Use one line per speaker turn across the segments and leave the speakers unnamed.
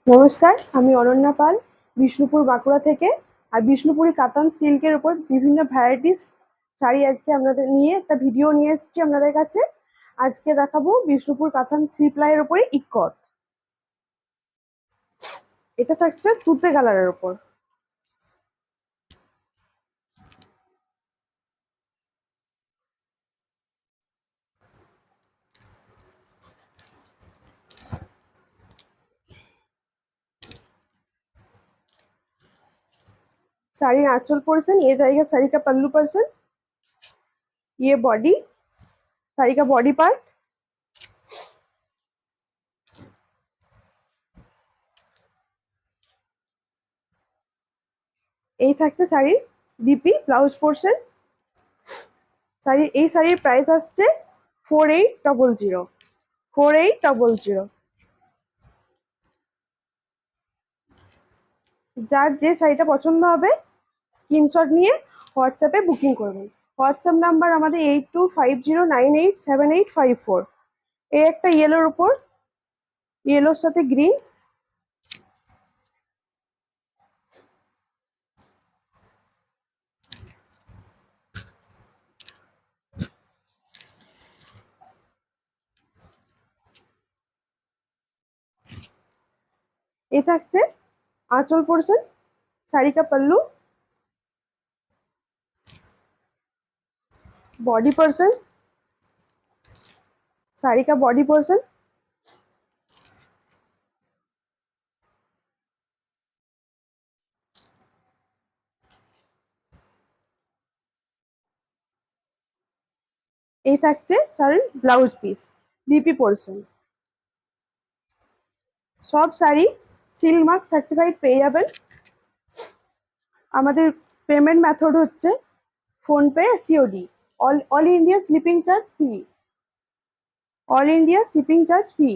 নমস্কার, আমি অনন্যা পাল, বিষ্ণুপুর বাঁকুড়া থেকে। আর বিষ্ণুপুরি কাতান সিল্কের উপর বিভিন্ন ভ্যারাইটিস শাড়ি আজকে আপনাদের নিয়ে একটা ভিডিও নিয়ে এসেছি আপনাদের কাছে। আজকে দেখাবো বিষ্ণুপুর কাতান থ্রি প্লাইয়ের উপরে ইক্কত। এটা থাকছে তুতে কালারের উপর। साड़ी आंचल पोर्शन, ये जाएगा साड़ी का पल्लू पोर्शन, ये बॉडी, साड़ी का बॉडी पार्ट। এই থাকছে শাড়ির বিপি ব্লাউজ পোর্শন। এই শাড়ির প্রাইস আসছে 4800। 4800। যার যে শাড়িটা পছন্দ হবে স্ক্রিনশট নিয়ে হোয়াটসঅ্যাপে বুকিং করবেন। হোয়াটসঅ্যাপ নাম্বার আমাদের 8250987854। এই একটা ইয়েলোর উপর, ইয়েলোর সাথে গ্রিন। ये থাকছে आंचल पोर्शन, साड़ी का पल्लू, बॉडी पोर्शन, साड़ी का बॉडी पोर्शन। এই থাকছে শাড়ির ব্লাউজ পিস, বিপি পোর্শন। সব শাড়ি সিল্ক মার্ক সার্টিফাইড পেয়ে যাবেন। আমাদের পেমেন্ট মেথড হচ্ছে PhonePe, COD. All India sleeping charge free. All India shipping charge free.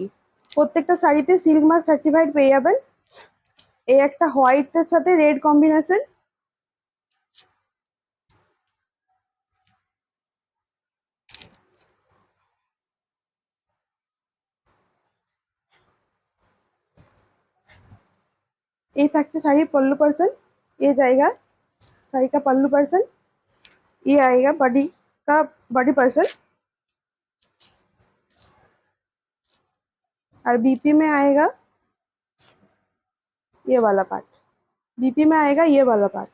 প্রত্যেকটা শাড়িতে সিল্ক মার্ক সার্টিফাইড পেয়ে যাবেন। এই একটা হোয়াইটের সাথে রেড কম্বিনেশন। ये থাকছে শাড়ির पल्लू पर्सन, ये जाएगा शाड़ी का पल्लू पर्सन, ये आएगा बॉडी का बॉडी पर्सन। और बीपी में आएगा ये वाला पार्ट, बीपी में आएगा ये वाला पार्ट।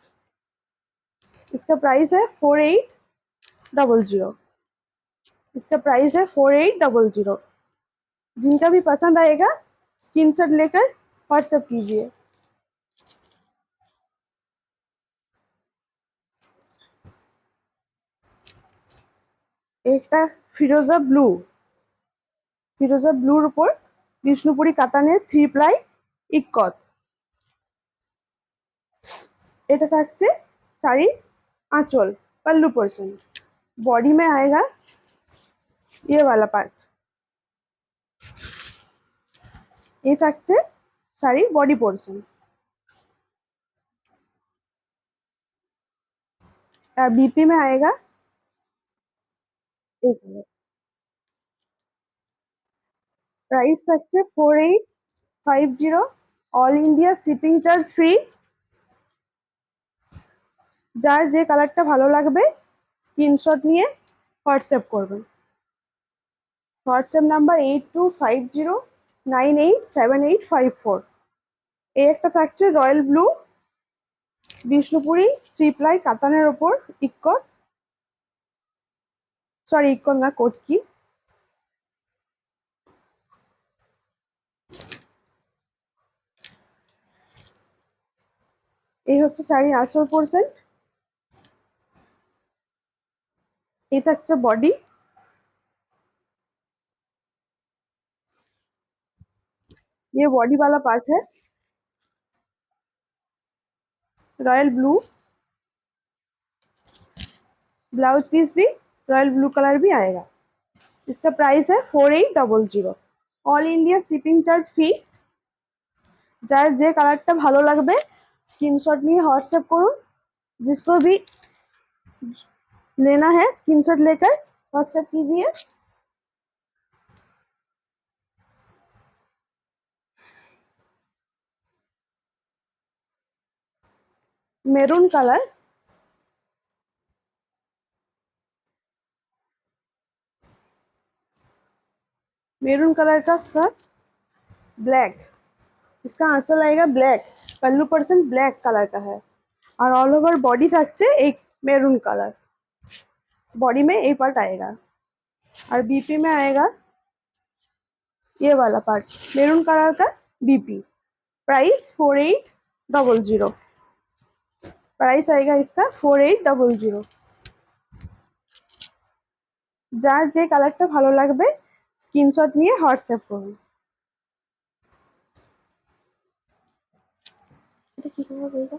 इसका प्राइस है 4800। इसका प्राइस है 4800। जिनका भी पसंद आएगा स्क्रीनशॉट लेकर व्हाट्सएप कीजिए। একটা ফিরোজা ব্লু, ফিরোজা ব্লুর উপর বিষ্ণুপুরি কাতানের থ্রি প্লাই ইক্কত। এটা থাকছে শাড়ি आंचल पल्लू पोर्शन। बॉडी में आएगा ये वाला पार्ट। ये থাকছে শাড়ি बॉडी पोर्शन। बीपी में आएगा एक मिनट। प्राइस থাকছে 4850। All India shipping charge free. যার যে কালারটা ভালো লাগবে স্ক্রিনশট নিয়ে হোয়াটসঅ্যাপ করবেন। WhatsApp number 8250987854। এই একটা থাকছে royal blue Bishnupuri three ply কাতানের ওপর ইক্কত, সরি ইক্কত না কোটকি। এই হচ্ছে শাড়ির আঁচল পোর্শন। এই থাকছে बॉडी, ये बॉडी वाला पार्ट है। रॉयल ब्लू, ब्लाउज पीस भी रॉयल ब्लू कलर भी आएगा। इसका प्राइस है 4800। All India shipping charge free. যার যে কালারটা ভালো লাগবে স্ক্রিনশট নিয়ে হোয়াটসঅ্যাপ করুন। जिसको भी लेना है स्क्रीनशॉट लेकर व्हाट्सएप कीजिए। মেরুন কালার, मेरून कलर का शर्ट, ब्लैक, इसका आंचल आएगा ब्लैक, पल्लू पर्सन ब्लैक कलर का है और ऑल ओवर बॉडी থাকছে एक मेरून कलर, बॉडी में एक पार्ट आएगा और बीपी में आएगा ये वाला पार्ट मेरून कलर का बीपी। प्राइस 4800, प्राइस आएगा इसका 4800। যার যে কালারটা ভালো লাগবে স্ক্রিনশট নিয়ে হোয়াটসঅ্যাপ করুন। এটা কি করবো বলতো?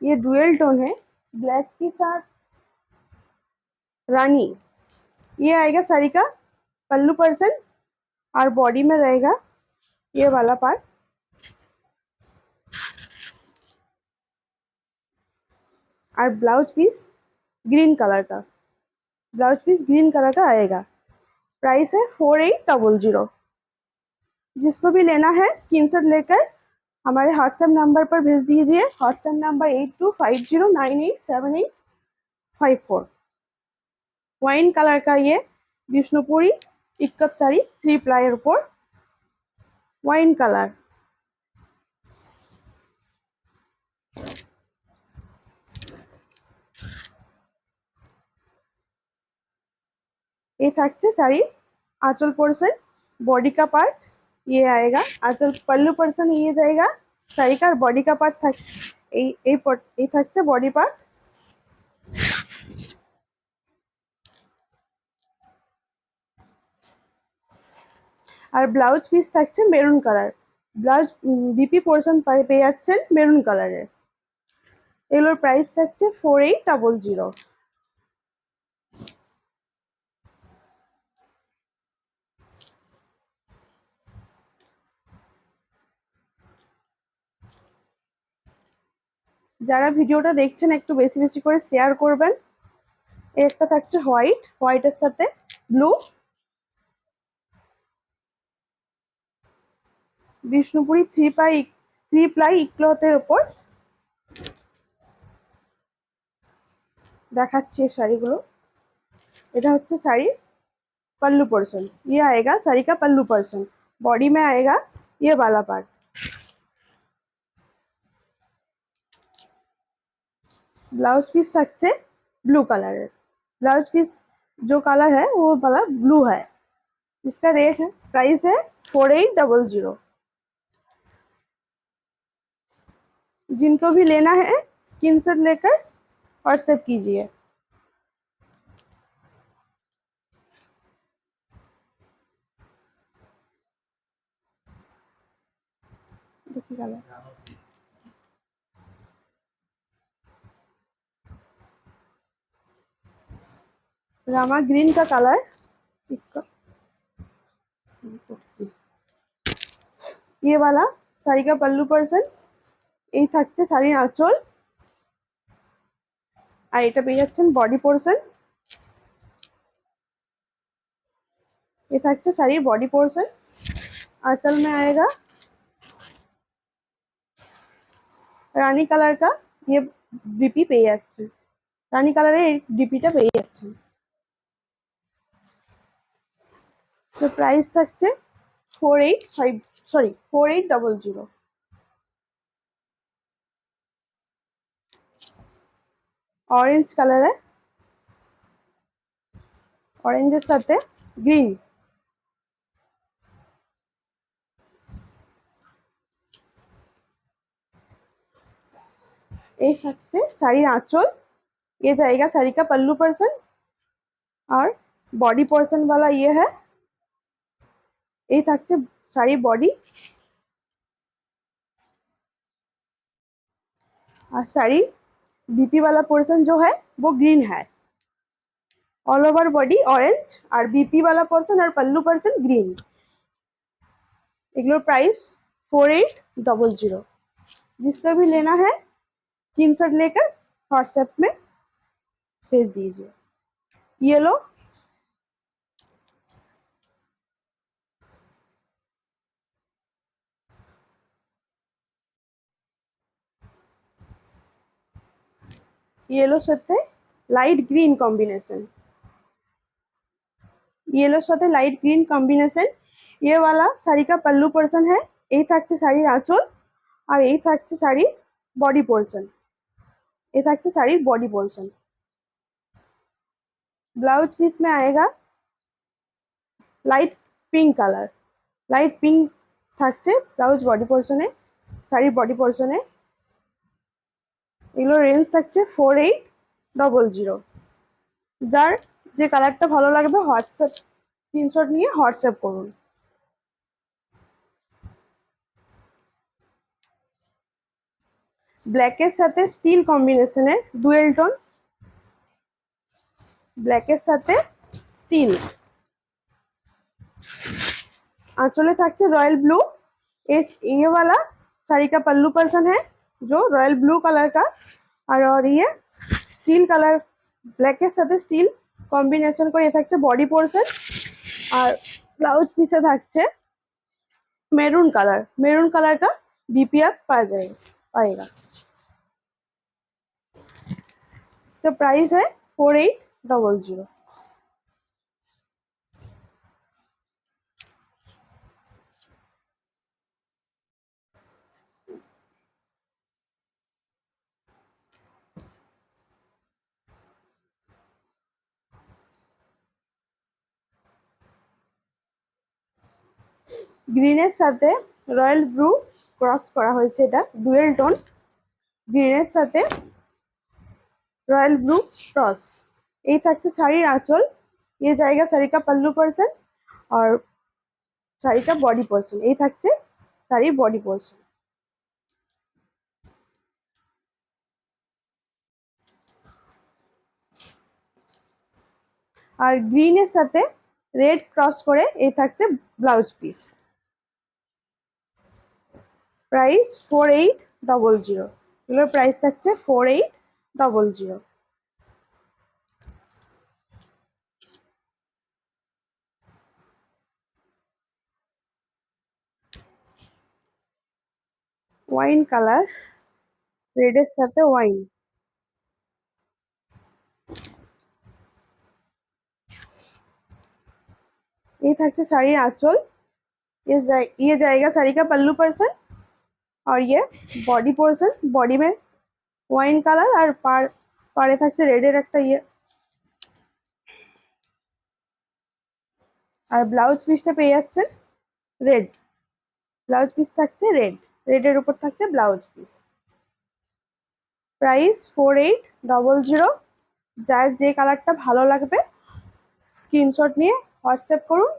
ये डुअल टोन है, ब्लैक के साथ रानी। ये आएगा साड़ी का पल्लू पर्सन और बॉडी में रहेगा ये वाला पार्ट, और ब्लाउज पीस ग्रीन कलर का, ब्लाउज पीस ग्रीन कलर का आएगा। प्राइस है 4800। जिसको भी लेना है स्क्रीनशॉट लेकर हमारे व्हाट्सएप नंबर पर भेज दीजिए। WhatsApp number 8250987854। वाइन कलर का ये विष्णुपुरी इक्कत साड़ी 3 प्लाईर ऊपर वाइन कलर। ये থাকছে শাড়ি आंचल पोर्शन, बॉडी का पार्ट ये आएगा, आंचल पल्लू पोर्शन ये जाएगा শাড়ি का, बॉडी का पार्ट থাকছে बॉडी पार्ट। আর ব্লাউজ পিস থাকছে maroon colour, blouse BP portion পেয়ে যাচ্ছেন মেরুন কালারের। এগুলোর প্রাইস থাকছে 4800। যারা ভিডিওটা দেখছেন একটু বেশি বেশি করে শেয়ার করবেন। একটা থাকছে হোয়াইট, হোয়াইটের সাথে ব্লু, বিষ্ণুপুরি 3 প্লাই ইক্লথের উপর দেখাচ্ছি এই শাড়িগুলো। এটা হচ্ছে শাড়ি पल्लू पोर्शन, ये आएगा साड़ी का पल्लू पोर्शन, बॉडी में आएगा ये वाला पार्ट। ब्लाउज पीस থাকছে ब्लू कलर, ब्लाउज पीस जो कलर है वो वाला ब्लू है। इसका रेट है, प्राइस है 4800। जिनको भी लेना है स्क्रीनशॉट लेकर व्हाट्सएप कीजिए। देखिए कलर रामा ग्रीन का कलर, ये वाला শাড়ি का पल्लू पर्सन, এই থাকছে শাড়ির আঁচল আর এটা পেয়ে যাচ্ছেন বডি পোর্শন। ये থাকছে শাড়ির बॉडी पोर्शन, आंचल में आएगा रानी कलर का ये डीपी পেয়ে যাচ্ছে, রানী কালারের এই ডিপিটা পেয়ে যাচ্ছেন। তো প্রাইস থাকছে 4800। ऑरेंज कलर है, ऑरेंजের সাথে গ্রিন। এই থাকছে শাড়ির আঁচল, ये जाएगा साड़ी का पल्लू पर्सन और बॉडी पोर्शन वाला ये है, ये থাকছে শাড়ি बॉडी और साड़ी बीपी वाला पोर्शन जो है वो ग्रीन है। ऑल ओवर बॉडी ऑरेंज और बीपी वाला पोर्शन और पल्लू पोर्शन ग्रीन। एगलोर प्राइस 4800। जिसका भी लेना है स्क्रीनशॉट लेकर व्हाट्सएप में भेज दीजिए। ये लो, येलोর সাথে লাইট গ্রিন কম্বিনেশন, येलोর সাথে লাইট গ্রিন কম্বিনেশন। ये वाला শাড়ি का पल्लू पोर्शन है, এই থাকছে শাড়ির আঁচল, আর এই থাকছে শাড়ির বডি পোর্शन, ये থাকছে শাড়ির বডি পোর্शन। ब्लाउज पीस में आएगा light pink colour, light pink থাকছে ব্লাউজ বডি পোর্শনে, শাড়ির বডি পোর্শনে। এগুলো রেঞ্জ থাকছে 4800। যার যে কালারটা ভালো লাগবে হোয়াটসঅ্যাপ স্ক্রিনশট নিয়ে হোয়াটসঅ্যাপ করুন। ব্ল্যাকের সাথে স্টিল কম্বিনেশনের ডুয়েল টোন, ব্ল্যাকের সাথে स्टील। आंचले থাকছে रॉयल ब्लू। ये वाला साड़ी का पल्लू पर्सन है जो रॉयल ब्लू कलर का, और ये स्टील कलर ब्लैक के साथ स्टील कॉम्बिनेशन করে থাকছে বডি পোর্শন। আর ব্লাউজ পিসে থাকছে মেরুন कलर, मेरून कलर का बीपीएफ पाएगा। इसका प्राइस है 4800। গ্রিনের সাথে রয়্যাল ব্লু ক্রস করা হয়েছে, এটা ডুয়েল টোন, গ্রিনের সাথে रॉयल ब्लू क्रॉस। এই থাকছে শাড়ির আঁচল, ये जाएगा শাড়ি का पल्लू पोर्शन और শাড়ি का बॉडी पोर्शन। এই থাকছে শাড়ির বডি পোর্শন। আর গ্রিনের সাথে রেড ক্রস করে এই থাকছে ব্লাউজ পিস। প্রাইস 4800। এগুলোর প্রাইস থাকছে 4800। ওয়াইন কালার, রেডের সাথে ওয়াইন। ये থাকছে শাড়ির আঁচল, ये जाएगा साड़ी का पल्लू पर्सन और ये बॉडी पोर्शन। बॉडी में ওয়াইন কালার আর পাড়ে থাকছে রেডের একটা ইয়ে। আর ব্লাউজ পিসটা পেয়ে যাচ্ছেন রেড, ব্লাউজ পিস থাকছে রেড, রেডের উপর থাকছে ব্লাউজ পিস। প্রাইস 4800। যার যে কালারটা ভালো লাগবে স্ক্রিনশট নিয়ে হোয়াটসঅ্যাপ করুন।